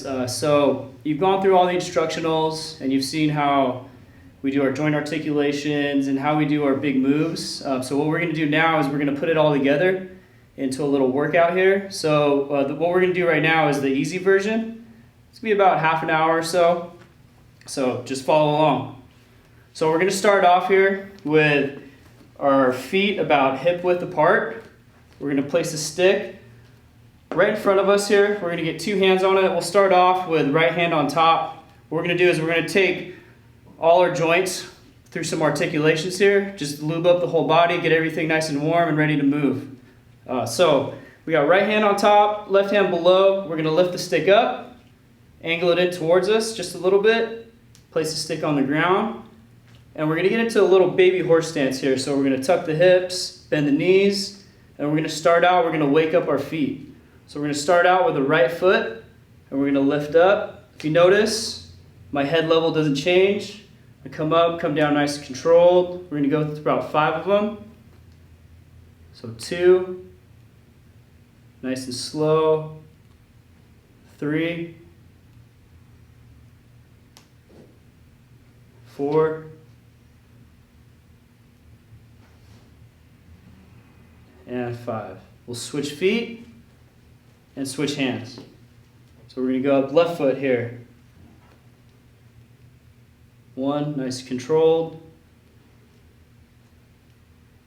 So you've gone through all the instructionals and you've seen how we do our joint articulations and how we do our big moves. So what we're going to do now is we're going to put it all together into a little workout here. So what we're going to do right now is the easy version. It's going to be about half an hour or so. So just follow along. So we're going to start off here with our feet about hip width apart. We're going to place a stick right in front of us here. We're going to get two hands on it. We'll start off with right hand on top. What we're going to do is we're going to take all our joints through some articulations here. Just lube up the whole body, get everything nice and warm and ready to move. So we got right hand on top, left hand below. We're going to lift the stick up, angle it in towards us just a little bit, place the stick on the ground, and we're going to get into a little baby horse stance here. So we're going to tuck the hips, bend the knees, and we're going to start out, we're going to wake up our feet. So we're going to start out with the right foot, and we're going to lift up. If you notice, my head level doesn't change. I come up, come down nice and controlled. We're going to go through about 5 of them. So 2, nice and slow. 3, 4, and 5. We'll switch feet and switch hands. So we're going to go up left foot here. 1, nice and controlled.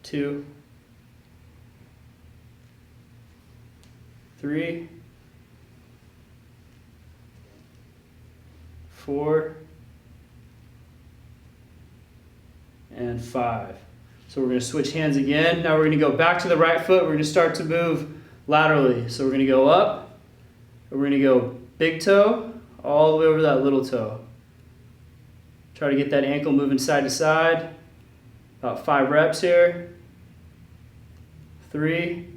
2, 3, 4, and 5. So we're going to switch hands again. Now we're going to go back to the right foot. We're going to start to move laterally. So we're going to go up, and we're going to go big toe all the way over that little toe. Try to get that ankle moving side to side. About 5 reps here. 3,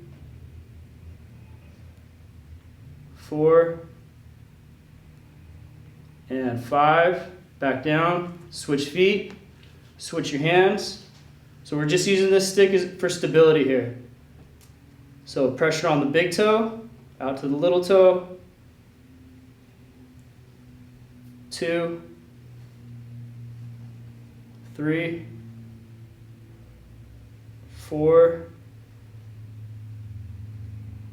4, and 5. Back down. Switch feet. Switch your hands. So we're just using this stick for stability here. So pressure on the big toe, out to the little toe. 2, 3, 4,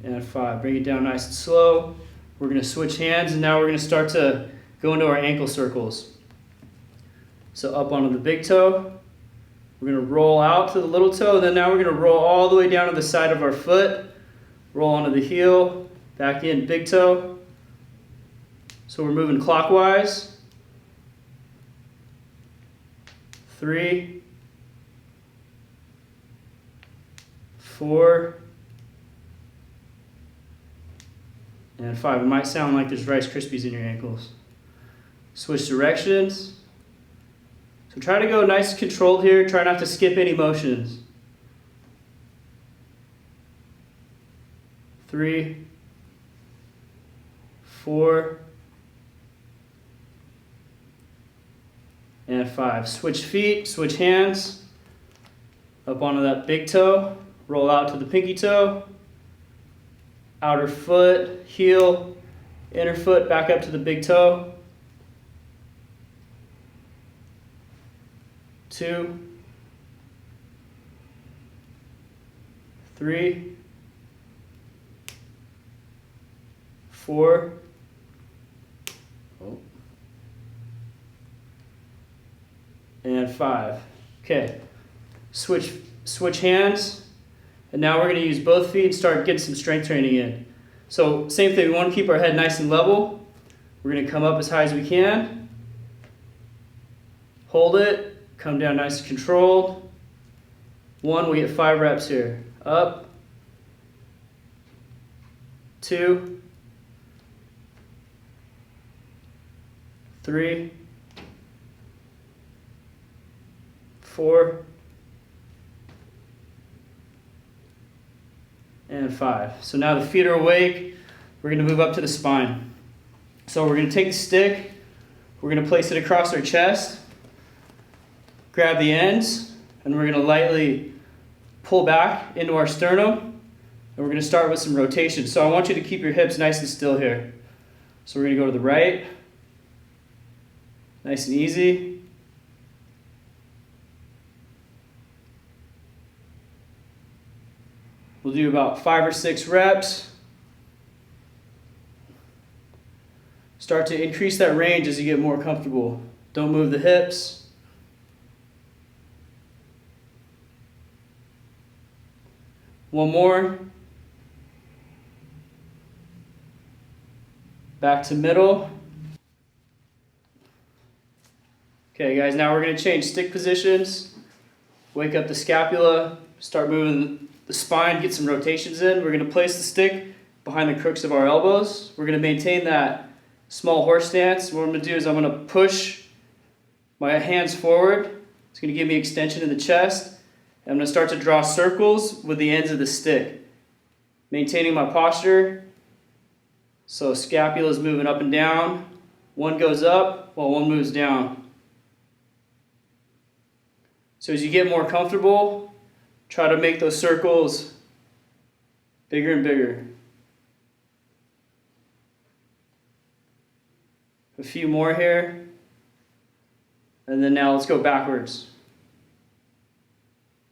and 5. Bring it down nice and slow. We're going to switch hands, and now we're going to start to go into our ankle circles. So up onto the big toe. We're going to roll out to the little toe, then now we're going to roll all the way down to the side of our foot. Roll onto the heel, back in, big toe. So we're moving clockwise. 3, 4, and 5. It might sound like there's Rice Krispies in your ankles. Switch directions. So try to go nice and controlled here. Try not to skip any motions. 3, 4, and 5. Switch feet, switch hands. Up onto that big toe. Roll out to the pinky toe. Outer foot, heel, inner foot, back up to the big toe. 2, 3, 4, and 5. Okay, switch hands, and now we're going to use both feet and start getting some strength training in. So same thing, we want to keep our head nice and level. We're going to come up as high as we can, hold it, come down nice and controlled. 1, we get 5 reps here. Up, 2, 3, 4, and 5. So now the feet are awake. We're going to move up to the spine. So we're going to take the stick. We're going to place it across our chest. Grab the ends, and we're going to lightly pull back into our sternum, and we're going to start with some rotation. So I want you to keep your hips nice and still here. So we're going to go to the right. Nice and easy. We'll do about 5 or 6 reps. Start to increase that range as you get more comfortable. Don't move the hips. One more. Back to middle. Okay guys, now we're going to change stick positions. Wake up the scapula, start moving the spine, get some rotations in. We're going to place the stick behind the crooks of our elbows. We're going to maintain that small horse stance. What I'm going to do is I'm going to push my hands forward. It's going to give me extension in the chest. I'm going to start to draw circles with the ends of the stick. Maintaining my posture. So scapula is moving up and down. One goes up while one moves down. So as you get more comfortable, try to make those circles bigger and bigger. A few more here. And then now let's go backwards.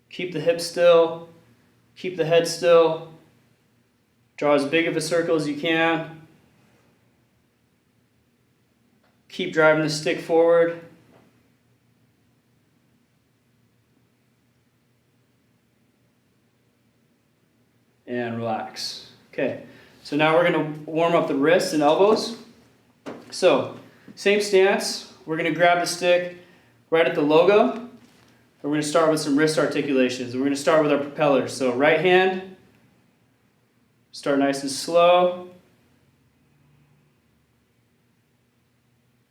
Keep the hips still. Keep the head still. Draw as big of a circle as you can. Keep driving the stick forward. And relax. Okay, so now we're going to warm up the wrists and elbows. So, same stance. We're going to grab the stick right at the logo. And we're going to start with some wrist articulations. We're going to start with our propellers. So, right hand. Start nice and slow.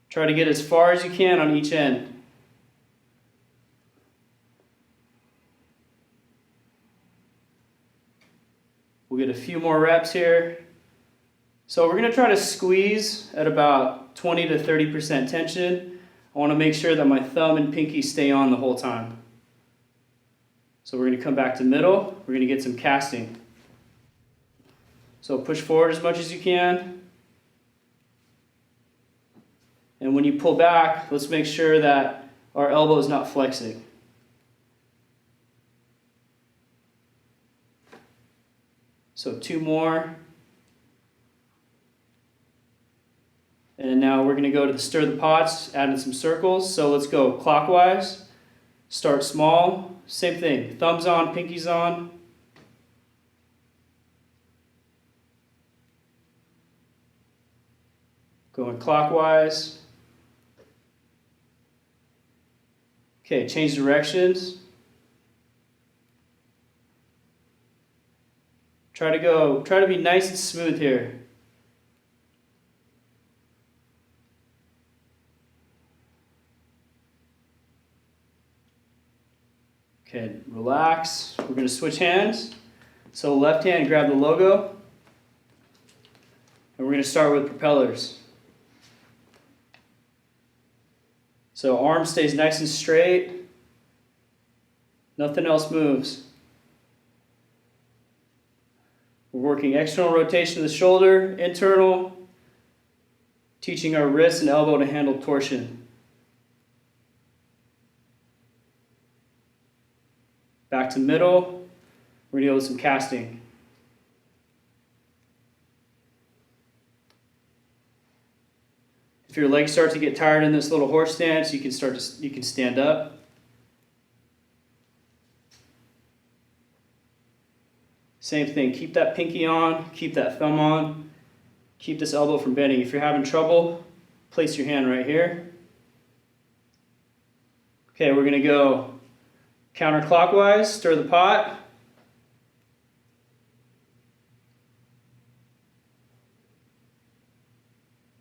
Try to get as far as you can on each end. We'll get a few more reps here. So we're going to try to squeeze at about 20 to 30% tension. I want to make sure that my thumb and pinky stay on the whole time. So we're going to come back to middle. We're going to get some casting. So push forward as much as you can. And when you pull back, let's make sure that our elbow is not flexing. So 2 more. And now we're going to go to the stir the pots, add in some circles. So let's go clockwise. Start small. Same thing. Thumbs on, pinkies on. Going clockwise. Okay, change directions. Try to be nice and smooth here. Okay, relax. We're going to switch hands. So left hand, grab the logo. And we're going to start with propellers. So arm stays nice and straight. Nothing else moves. We're working external rotation of the shoulder, internal, teaching our wrist and elbow to handle torsion. Back to middle, we're going to go with some casting. If your legs start to get tired in this little horse stance, you can stand up. Same thing, keep that pinky on, keep that thumb on, keep this elbow from bending. If you're having trouble, place your hand right here. Okay, we're going to go counterclockwise, stir the pot.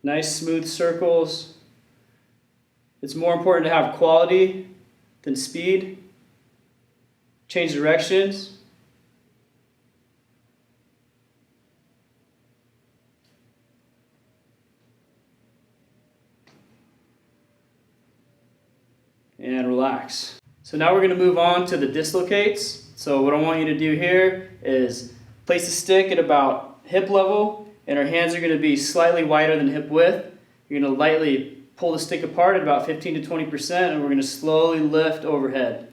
Nice smooth circles. It's more important to have quality than speed. Change directions. And relax. So now we're going to move on to the dislocates. So what I want you to do here is place the stick at about hip level and our hands are going to be slightly wider than hip width. You're going to lightly pull the stick apart at about 15 to 20%, and we're going to slowly lift overhead.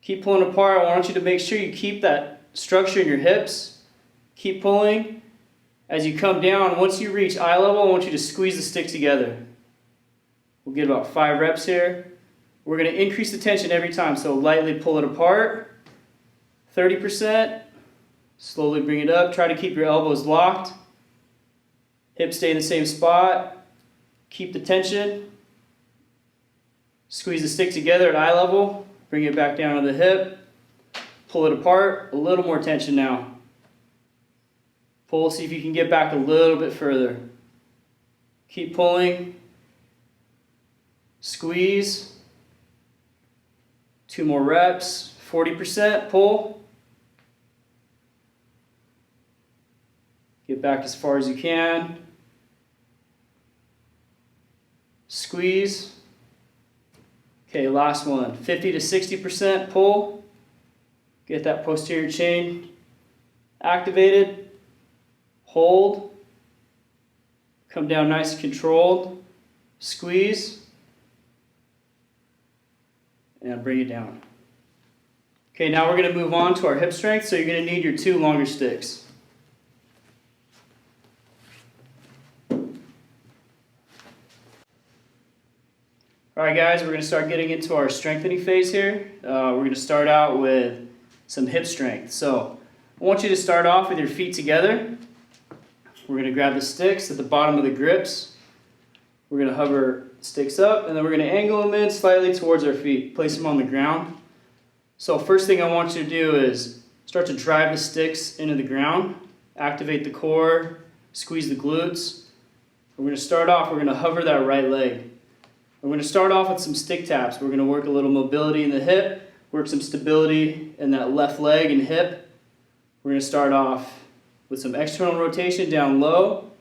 Keep pulling apart. I want you to make sure you keep that structure in your hips. Keep pulling. As you come down, once you reach eye level, I want you to squeeze the stick together. We'll get about 5 reps here. We're going to increase the tension every time, so lightly pull it apart. 30%. Slowly bring it up. Try to keep your elbows locked. Hips stay in the same spot. Keep the tension. Squeeze the stick together at eye level. Bring it back down to the hip. Pull it apart. A little more tension now. Pull, see if you can get back a little bit further. Keep pulling. Squeeze. 2 more reps. 40%. Pull. Get back as far as you can. Squeeze. Okay, last one. 50 to 60% pull. Get that posterior chain activated. Hold. Come down nice and controlled. Squeeze. And bring it down. Okay, now we're going to move on to our hip strength, so you're going to need your 2 longer sticks. Alright guys, we're going to start getting into our strengthening phase here. We're going to start out with some hip strength. So I want you to start off with your feet together. We're going to grab the sticks at the bottom of the grips. We're going to hover sticks up, and then we're going to angle them in slightly towards our feet. Place them on the ground. So first thing I want you to do is start to drive the sticks into the ground. Activate the core. Squeeze the glutes. We're going to start off, we're going to hover that right leg. We're going to start off with some stick taps. We're going to work a little mobility in the hip, work some stability in that left leg and hip. We're going to start off with some external rotation down low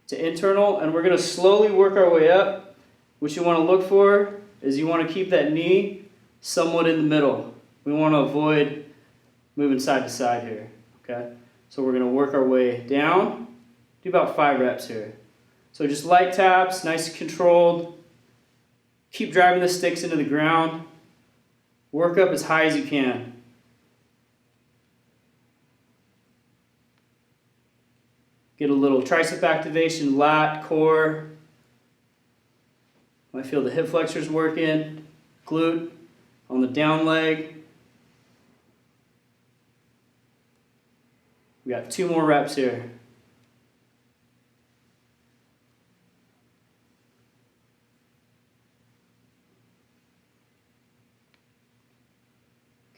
to internal, and we're going to slowly work our way up. What you want to look for is you want to keep that knee somewhat in the middle. We want to avoid moving side to side here. Okay? So we're going to work our way down. Do about 5 reps here. So just light taps, nice and controlled. Keep driving the sticks into the ground. Work up as high as you can. Get a little tricep activation, lat, core. I feel the hip flexors working. Glute on the down leg. We got 2 more reps here.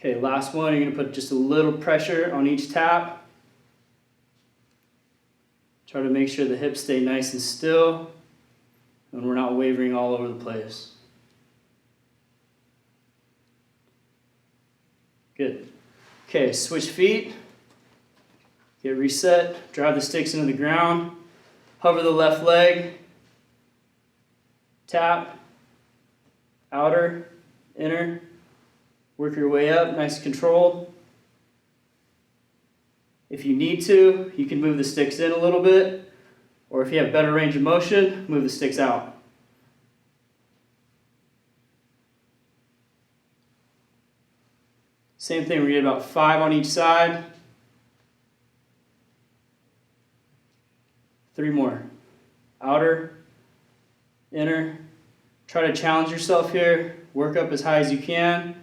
Okay, last one, you're going to put just a little pressure on each tap. Try to make sure the hips stay nice and still and we're not wavering all over the place. Good. Okay, switch feet. Get reset. Drive the sticks into the ground. Hover the left leg. Tap. Outer. Inner. Work your way up, nice and controlled. If you need to, you can move the sticks in a little bit, or if you have better range of motion, move the sticks out. Same thing, we get about 5 on each side. 3 more. Outer, inner. Try to challenge yourself here. Work up as high as you can.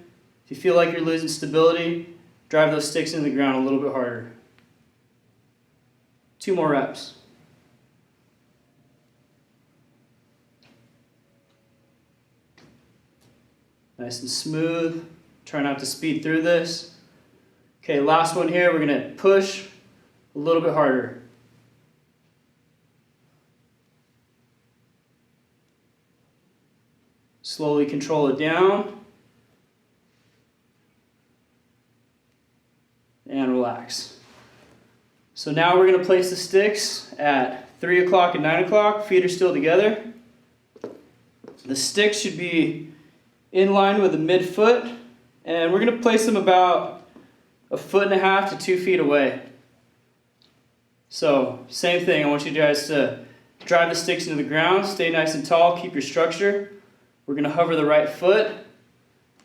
If you feel like you're losing stability, drive those sticks into the ground a little bit harder. 2 more reps. Nice and smooth. Try not to speed through this. Okay, last one here. We're going to push a little bit harder. Slowly control it down. And relax. So now we're going to place the sticks at 3 o'clock and 9 o'clock. Feet are still together. The sticks should be in line with the midfoot. And we're going to place them about 1.5 to 2 feet away. So same thing, I want you guys to drive the sticks into the ground, stay nice and tall, keep your structure. We're going to hover the right foot.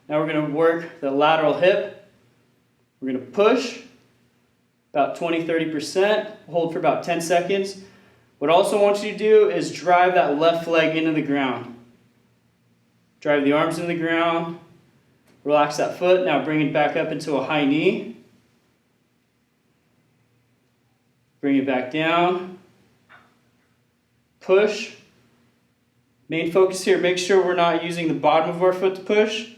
Now we're going to work the lateral hip. We're going to push about 20-30%, hold for about 10 seconds. What I also want you to do is drive that left leg into the ground. Drive the arms into the ground, relax that foot, now bring it back up into a high knee. Bring it back down, push. Main focus here, make sure we're not using the bottom of our foot to push.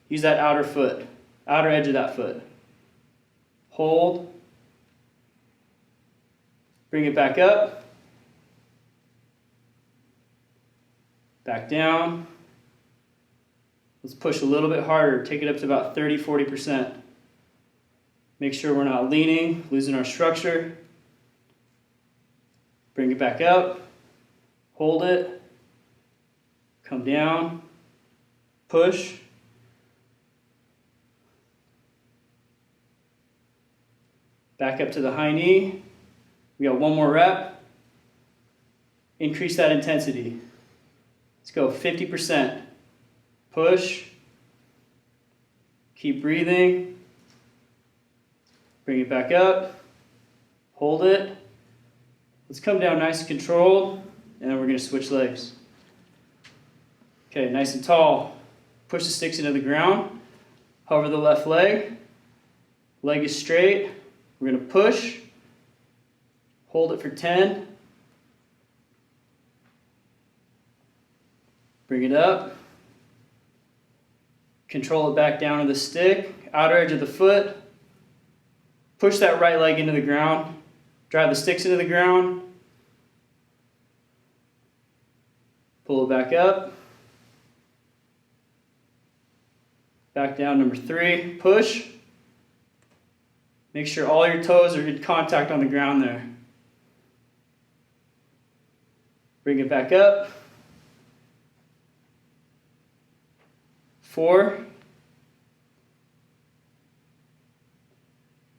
Use that outer foot, outer edge of that foot. Hold. Bring it back up. Back down. Let's push a little bit harder. Take it up to about 30-40%. Make sure we're not leaning, losing our structure. Bring it back up. Hold it. Come down. Push. Back up to the high knee. We got one more rep. Increase that intensity. Let's go 50%. Push. Keep breathing. Bring it back up. Hold it. Let's come down nice and controlled, and then we're going to switch legs. Okay, nice and tall. Push the sticks into the ground. Hover the left leg. Leg is straight. We're going to push. Hold it for 10. Bring it up. Control it back down to the stick. Outer edge of the foot. Push that right leg into the ground. Drive the sticks into the ground. Pull it back up. Back down, number 3. Push. Make sure all your toes are in contact on the ground there. Bring it back up. 4.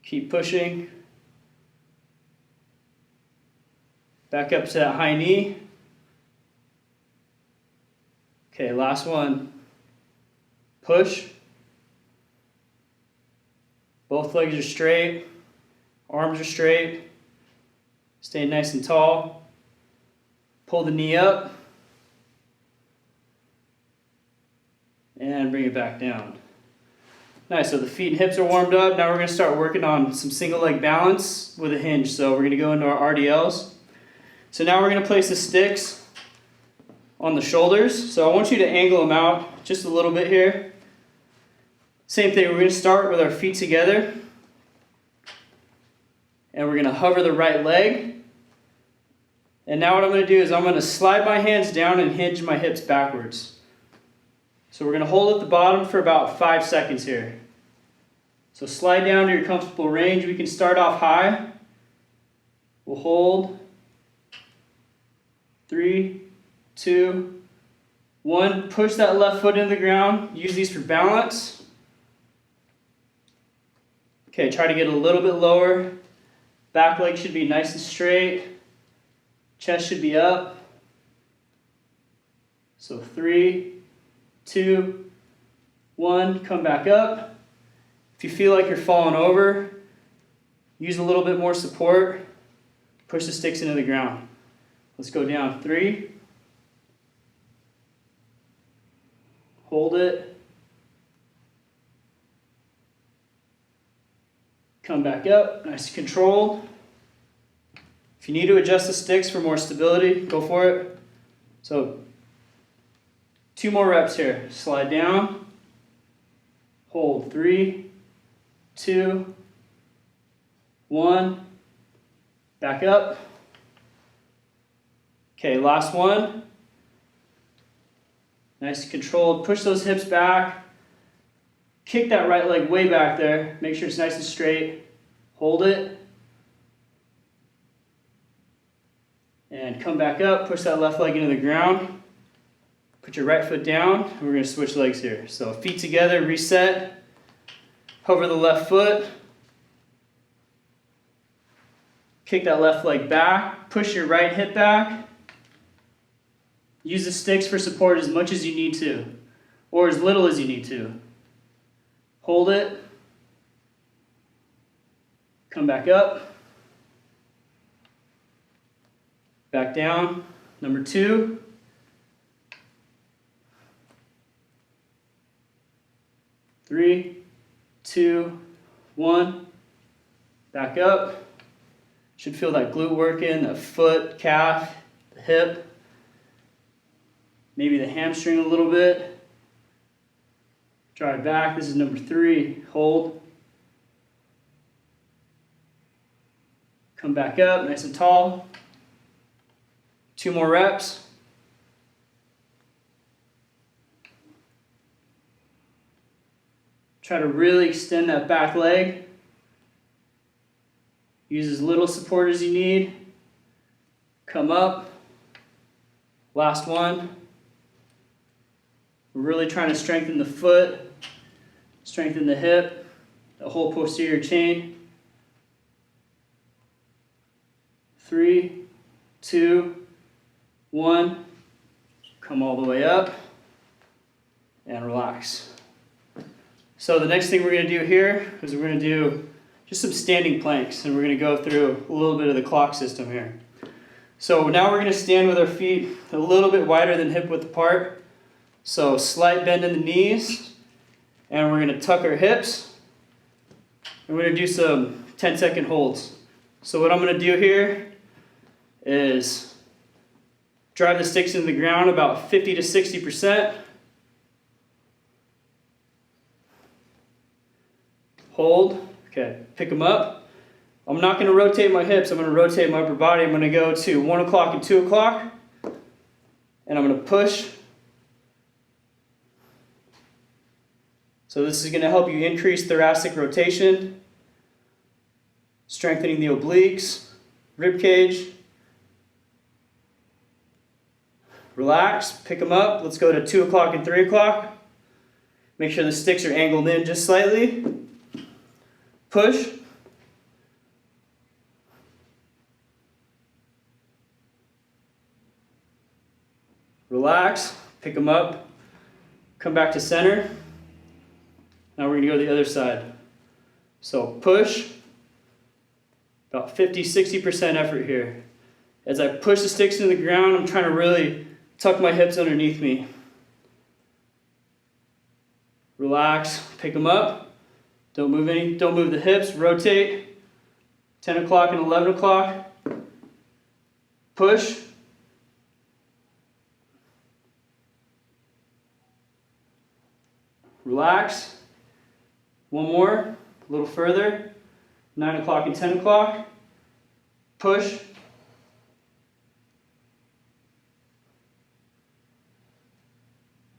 Keep pushing. Back up to that high knee. Okay, last one. Push. Both legs are straight. Arms are straight. Stay nice and tall. Pull the knee up. And bring it back down. Nice, so the feet and hips are warmed up. Now we're going to start working on some single leg balance with a hinge. So we're going to go into our RDLs. So now we're going to place the sticks on the shoulders. So I want you to angle them out just a little bit here. Same thing, we're going to start with our feet together. And we're going to hover the right leg. And now what I'm going to do is I'm going to slide my hands down and hinge my hips backwards. So we're going to hold at the bottom for about 5 seconds here. So slide down to your comfortable range. We can start off high. We'll hold. 3, 2, 1. Push that left foot into the ground. Use these for balance. Okay, try to get a little bit lower. Back leg should be nice and straight. Chest should be up. So 3, 2, 1. Come back up. If you feel like you're falling over, use a little bit more support. Push the sticks into the ground. Let's go down. 3. Hold it. Come back up. Nice and controlled. If you need to adjust the sticks for more stability, go for it. So 2 more reps here. Slide down. Hold. 3, 2, 1. Back up. Okay, last one. Nice and controlled. Push those hips back. Kick that right leg way back there. Make sure it's nice and straight. Hold it. And come back up. Push that left leg into the ground. Put your right foot down. We're going to switch legs here. So feet together, reset. Hover the left foot. Kick that left leg back, push your right hip back. Use the sticks for support as much as you need to, or as little as you need to. Hold it. Come back up. Back down. Number 2. Three, 2, 1. Back up. Should feel that glute working, the foot, calf, the hip, maybe the hamstring a little bit. Drive back. This is number 3. Hold. Come back up, nice and tall. 2 more reps. Try to really extend that back leg. Use as little support as you need. Come up. Last one. We're really trying to strengthen the foot, strengthen the hip, the whole posterior chain. 3, 2, 1. Come all the way up and relax. So the next thing we're going to do here is we're going to do just some standing planks, and we're going to go through a little bit of the clock system here. So now we're going to stand with our feet a little bit wider than hip width apart. So slight bend in the knees, and we're going to tuck our hips. And we're going to do some 10-second holds. So what I'm going to do here is drive the sticks into the ground about 50 to 60%. Hold. Okay, pick them up. I'm not going to rotate my hips. I'm going to rotate my upper body. I'm going to go to 1 o'clock and 2 o'clock. And I'm going to push. So this is going to help you increase thoracic rotation, strengthening the obliques, rib cage. Relax, pick them up. Let's go to 2 o'clock and 3 o'clock. Make sure the sticks are angled in just slightly. Push. Relax, pick them up. Come back to center. Now we're going to go to the other side. So push. About 50-60% effort here. As I push the sticks into the ground, I'm trying to really tuck my hips underneath me. Relax, pick them up. Don't move the hips, rotate. 10 o'clock and 11 o'clock. Push. Relax. One more, a little further. 9 o'clock and 10 o'clock. Push.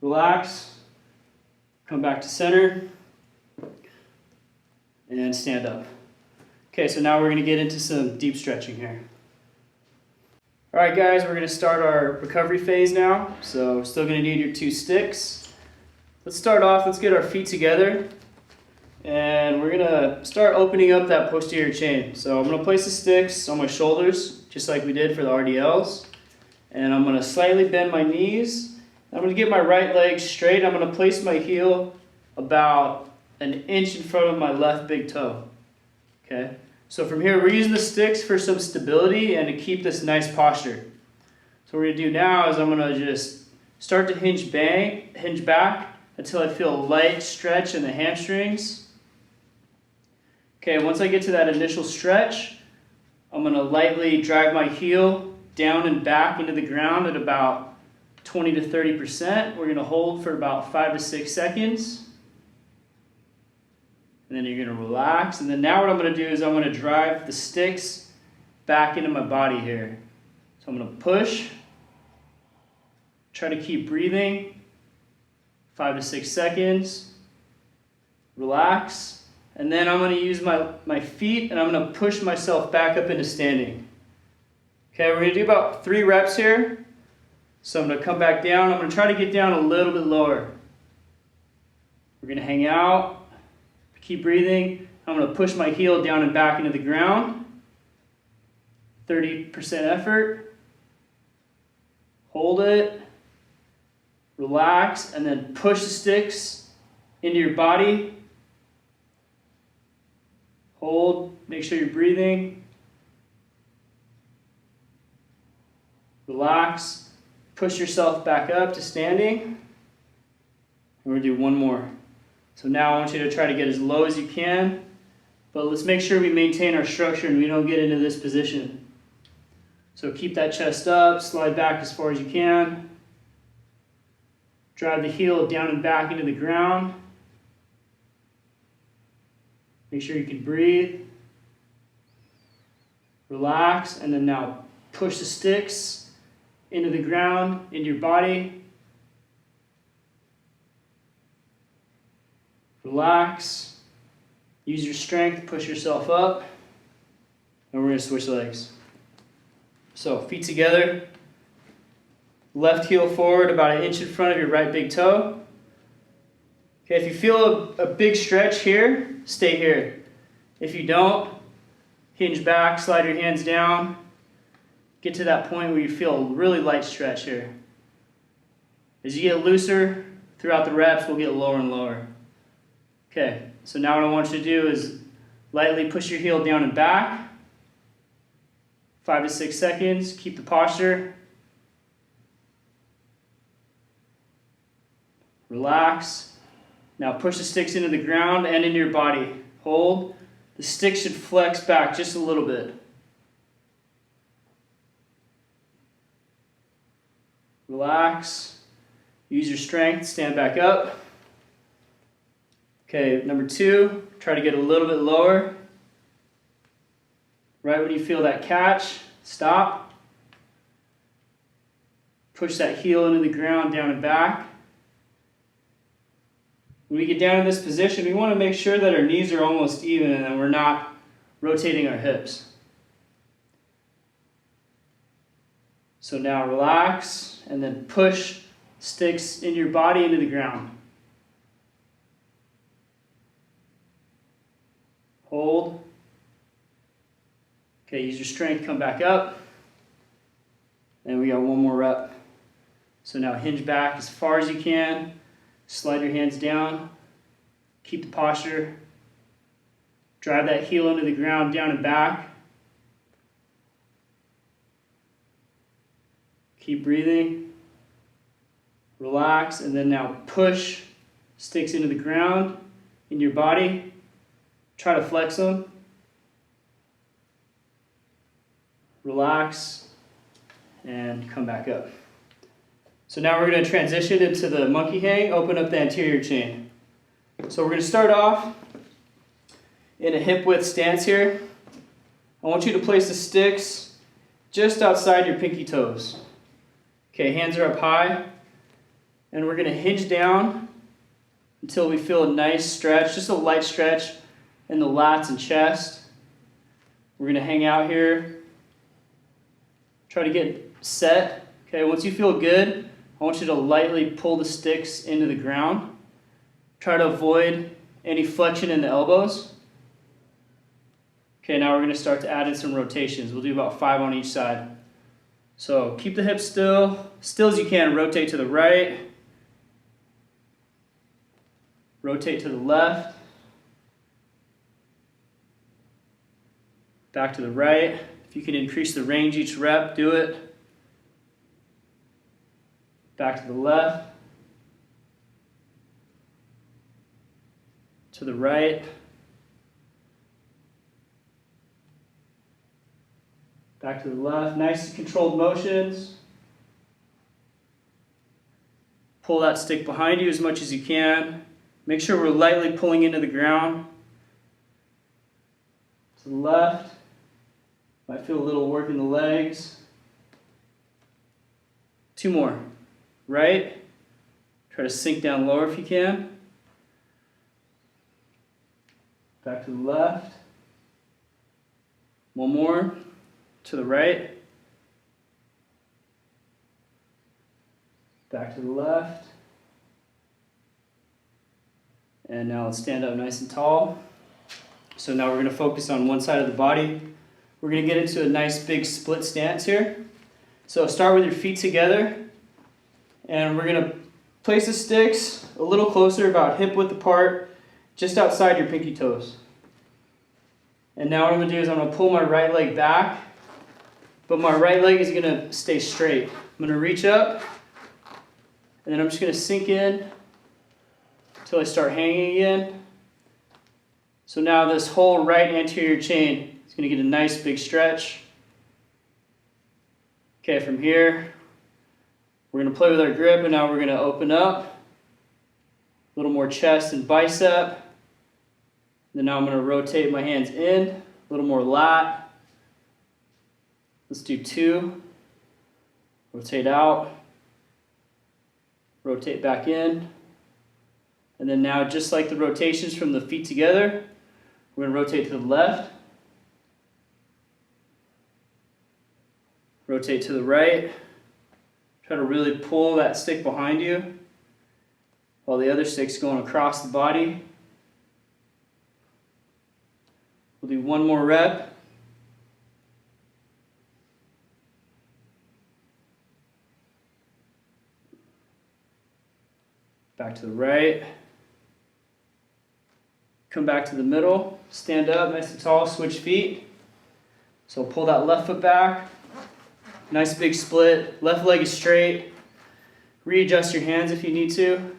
Relax. Come back to center. And stand up. Okay, so now we're going to get into some deep stretching here. All right, guys, we're going to start our recovery phase now. So still going to need your 2 sticks. Let's start off, let's get our feet together. And we're going to start opening up that posterior chain. So I'm going to place the sticks on my shoulders, just like we did for the RDLs. And I'm going to slightly bend my knees. I'm going to get my right leg straight. I'm going to place my heel about an inch in front of my left big toe. Okay, so from here we're using the sticks for some stability and to keep this nice posture. So what we're going to do now is I'm going to just start to hinge back until I feel a light stretch in the hamstrings. Okay, once I get to that initial stretch, I'm going to lightly drive my heel down and back into the ground at about 20 to 30%. We're going to hold for about 5 to 6 seconds. And then you're going to relax. And then now what I'm going to do is I'm going to drive the sticks back into my body here. So I'm going to push. Try to keep breathing. 5 to 6 seconds. Relax. And then I'm going to use my feet and I'm going to push myself back up into standing. Okay, we're going to do about 3 reps here. So I'm going to come back down. I'm going to try to get down a little bit lower. We're going to hang out. Keep breathing. I'm going to push my heel down and back into the ground. 30% effort. Hold it, relax, and then push the sticks into your body. Hold, make sure you're breathing. Relax, push yourself back up to standing. And we're gonna do one more. So now I want you to try to get as low as you can, but let's make sure we maintain our structure and we don't get into this position. So keep that chest up, slide back as far as you can. Drive the heel down and back into the ground. Make sure you can breathe. Relax, and then now push the sticks into the ground, into your body. Relax. Use your strength, push yourself up. And we're going to switch legs. So feet together, left heel forward about an inch in front of your right big toe. Okay, if you feel a big stretch here, stay here. If you don't, hinge back, slide your hands down. Get to that point where you feel a really light stretch here. As you get looser throughout the reps, we'll get lower and lower. Okay, so now what I want you to do is lightly push your heel down and back. 5 to 6 seconds, keep the posture. Relax. Now push the sticks into the ground and into your body. Hold. The sticks should flex back just a little bit. Relax. Use your strength, stand back up. Okay, number 2, try to get a little bit lower. Right when you feel that catch, stop. Push that heel into the ground, down and back. When we get down in this position, we want to make sure that our knees are almost even and that we're not rotating our hips. So now relax and then push sticks in your body into the ground. Hold. Okay, use your strength, come back up. And we got one more rep. So now hinge back as far as you can. Slide your hands down. Keep the posture. Drive that heel into the ground, down and back. Keep breathing. Relax, and then now push sticks into the ground in your body. Try to flex them. Relax, and come back up. So now we're going to transition into the monkey hang, open up the anterior chain. So we're going to start off in a hip width stance here. I want you to place the sticks just outside your pinky toes. Okay, hands are up high, and we're going to hinge down until we feel a nice stretch, just a light stretch in the lats and chest. We're going to hang out here. Try to get set. Okay, once you feel good, I want you to lightly pull the sticks into the ground. Try to avoid any flexion in the elbows. Okay, now we're going to start to add in some rotations. We'll do about 5 on each side. So keep the hips still as you can. Rotate to the right. Rotate to the left. Back to the right. If you can increase the range each rep, do it. Back to the left. To the right. Back to the left. Nice controlled motions. Pull that stick behind you as much as you can. Make sure we're lightly pulling into the ground. To the left. Might feel a little work in the legs. 2 more. Right. Try to sink down lower if you can. Back to the left. 1 more. To the right. Back to the left. And now let's stand up nice and tall. So now we're going to focus on one side of the body. we're going to get into a nice big split stance here. So start with your feet together, and we're going to place the sticks a little closer, about hip width apart, just outside your pinky toes. And now what I'm going to do is I'm going to pull my right leg back, but my right leg is going to stay straight. I'm going to reach up, and then I'm just going to sink in until I start hanging again. So now this whole right anterior chain is going to get a nice big stretch. Okay, from here, we're going to play with our grip, and now we're going to open up. A little more chest and bicep. Then now I'm going to rotate my hands in, a little more lat. Let's do 2. Rotate out. Rotate back in. And then now, just like the rotations from the feet together, we're going to rotate to the left. Rotate to the right. Try to really pull that stick behind you while the other stick's going across the body. We'll do one more rep. Back to the right. Come back to the middle. Stand up nice and tall, switch feet. So pull that left foot back. Nice big split. Left leg is straight. Readjust your hands if you need to.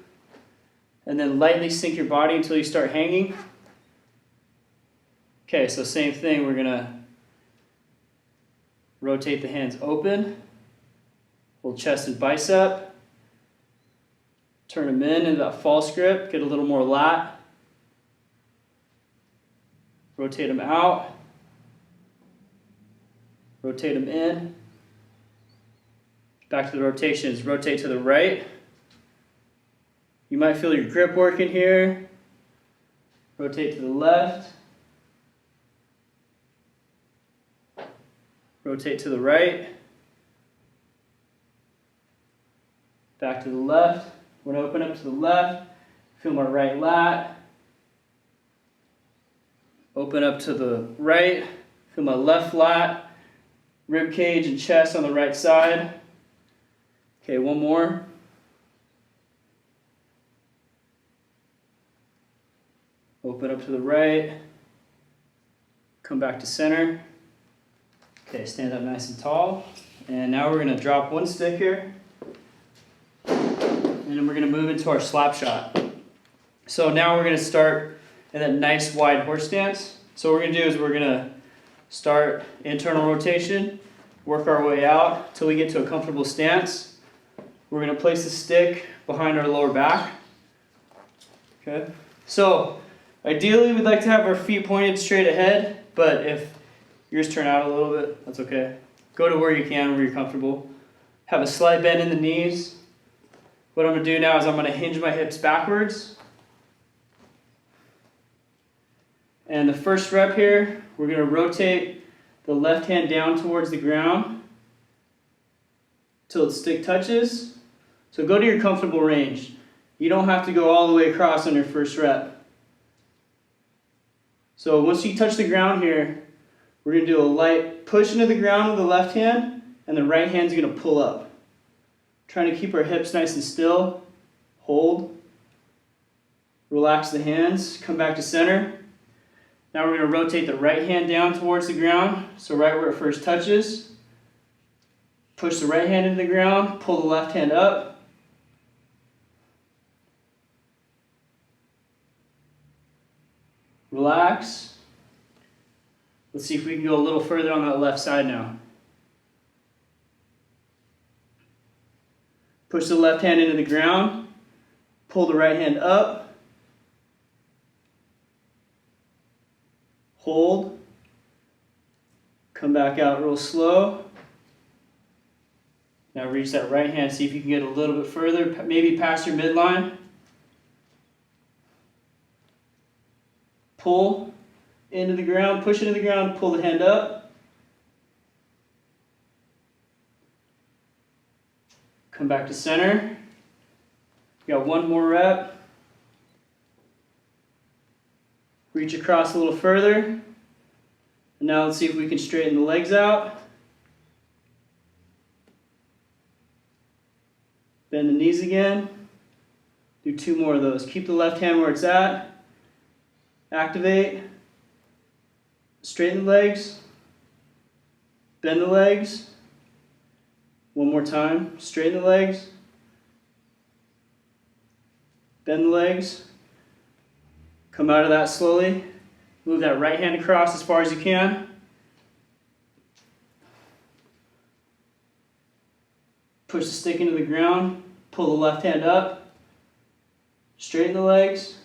And then lightly sink your body until you start hanging. Okay, so same thing. We're going to rotate the hands open. Hold chest and bicep. Turn them into that false grip. Get a little more lat. Rotate them out. Rotate them in. Back to the rotations. Rotate to the right. You might feel your grip working here. Rotate to the left. Rotate to the right. Back to the left. We're going to open up to the left. Feel my right lat. Open up to the right. Feel my left lat. Rib cage and chest on the right side. Okay, one more. Open up to the right. Come back to center. Okay, stand up nice and tall. And now we're going to drop one stick here. And then we're going to move into our slap shot. So now we're going to start in that nice wide horse stance. So what we're going to do is we're going to start internal rotation, work our way out till we get to a comfortable stance. We're going to place the stick behind our lower back. Okay. So ideally we'd like to have our feet pointed straight ahead, but if yours turn out a little bit, that's okay. Go to where you can, where you're comfortable. Have a slight bend in the knees. What I'm going to do now is I'm going to hinge my hips backwards. And the first rep here, we're going to rotate the left hand down towards the ground till the stick touches. So go to your comfortable range. You don't have to go all the way across on your first rep. So once you touch the ground here, we're going to do a light push into the ground with the left hand, and the right hand's going to pull up. Trying to keep our hips nice and still. Hold. Relax the hands. Come back to center. Now we're going to rotate the right hand down towards the ground, so right where it first touches. Push the right hand into the ground, pull the left hand up. Relax. Let's see if we can go a little further on that left side now. Push the left hand into the ground, pull the right hand up. Hold. Come back out real slow. Now reach that right hand, see if you can get a little bit further, maybe past your midline. Pull into the ground, push into the ground, pull the hand up. Come back to center. You got one more rep. Reach across a little further. And Now let's see if we can straighten the legs out. Bend the knees again. Do 2 more of those. Keep the left hand where it's at. Activate. Straighten the legs. Bend the legs. One more time. Straighten the legs. Bend the legs. Come out of that slowly. Move that right hand across as far as you can. Push the stick into the ground. Pull the left hand up. Straighten the legs.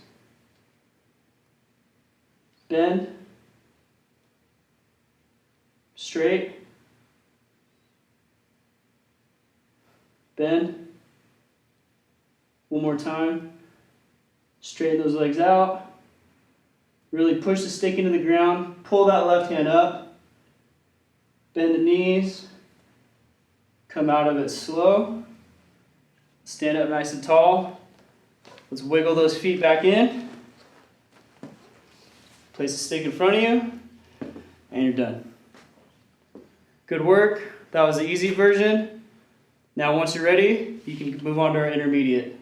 Bend. Straight. Bend. One more time. Straighten those legs out. Really push the stick into the ground. Pull that left hand up. Bend the knees. Come out of it slow. Stand up nice and tall. Let's wiggle those feet back in. Place the stick in front of you. And you're done. Good work. That was the easy version. Now once you're ready, you can move on to our intermediate.